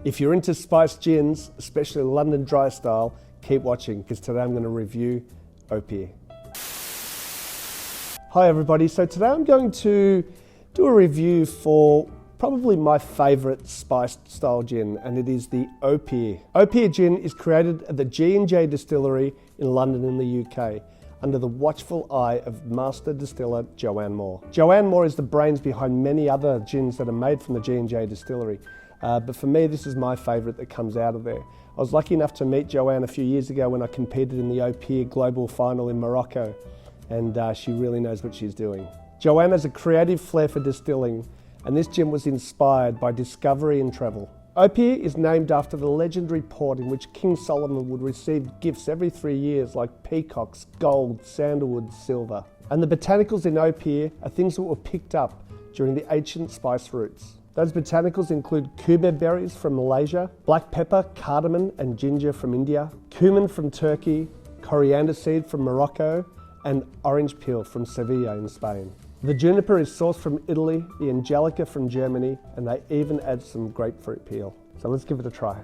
If you're into spiced gins, especially London dry style, keep watching because today I'm going to review Opihr. Hi everybody, so today I'm going to do a review for probably my favourite spiced style gin, and it is the Opihr. Opihr gin is created at the G&J distillery in London in the UK under the watchful eye of master distiller Joanne Moore. Joanne Moore is the brains behind many other gins that are made from the G&J distillery. But for me, this is my favourite that comes out of there. I was lucky enough to meet Joanne a few years ago when I competed in the Opihr Global Final in Morocco, and she really knows what she's doing. Joanne has a creative flair for distilling, and this gin was inspired by discovery and travel. Opihr is named after the legendary port in which King Solomon would receive gifts every 3 years like peacocks, gold, sandalwood, silver. And the botanicals in Opihr are things that were picked up during the ancient spice routes. Those botanicals include kuber berries from Malaysia, black pepper, cardamom and ginger from India, cumin from Turkey, coriander seed from Morocco, and orange peel from Sevilla in Spain. The juniper is sourced from Italy, the angelica from Germany, and they even add some grapefruit peel. So let's give it a try.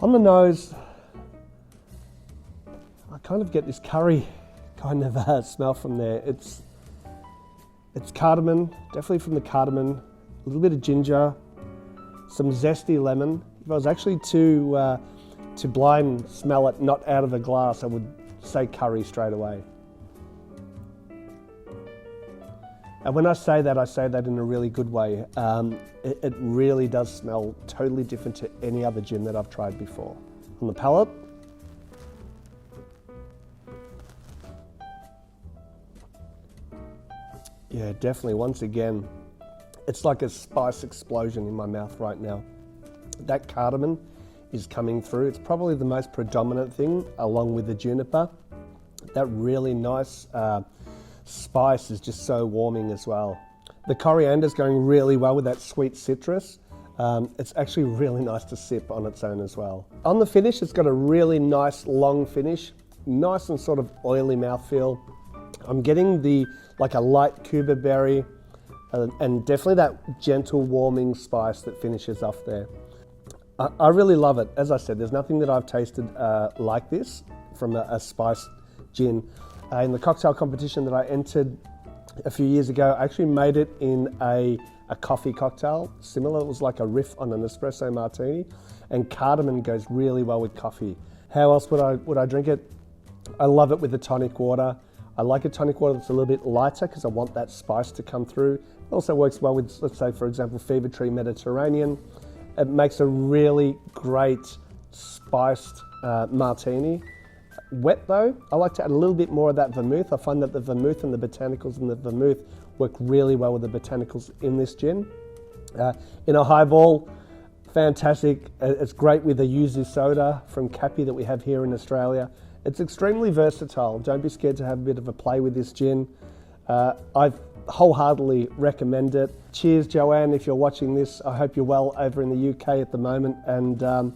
On the nose, I kind of get this curry kind of smell from there. It's cardamom, definitely from the cardamom, a little bit of ginger, some zesty lemon. If I was actually to blind smell it, not out of a glass, I would say curry straight away. And when I say that in a really good way. It really does smell totally different to any other gin that I've tried before. On the palate, yeah, definitely, once again, it's like a spice explosion in my mouth right now. That cardamom is coming through. It's probably the most predominant thing, along with the juniper. That really nice spice is just so warming as well. The coriander is going really well with that sweet citrus. It's actually really nice to sip on its own as well. On the finish, it's got a really nice long finish, nice and sort of oily mouthfeel. I'm getting like a light kuber berry and definitely that gentle warming spice that finishes off there. I really love it. As I said, there's nothing that I've tasted like this from a spiced gin. In the cocktail competition that I entered a few years ago, I actually made it in a coffee cocktail, similar. It was like a riff on an espresso martini, and cardamom goes really well with coffee. How else would I drink it? I love it with the tonic water. I like a tonic water that's a little bit lighter because I want that spice to come through. It also works well with, let's say, for example, Fever Tree Mediterranean. It makes a really great spiced martini. Wet though, I like to add a little bit more of that vermouth. I find that the vermouth and the botanicals and the vermouth work really well with the botanicals in this gin. In a highball, fantastic. It's great with the Yuzu Soda from Cappy that we have here in Australia. It's extremely versatile. Don't be scared to have a bit of a play with this gin. I wholeheartedly recommend it. Cheers, Joanne, if you're watching this. I hope you're well over in the UK at the moment. And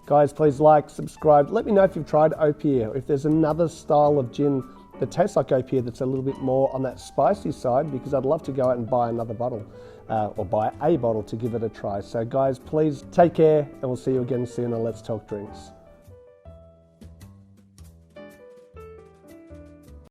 guys, please like, subscribe. Let me know if you've tried Opihr, if there's another style of gin that tastes like Opihr that's a little bit more on that spicy side, because I'd love to go out and buy another bottle or buy a bottle to give it a try. So guys, please take care, and we'll see you again soon on Let's Talk Drinks.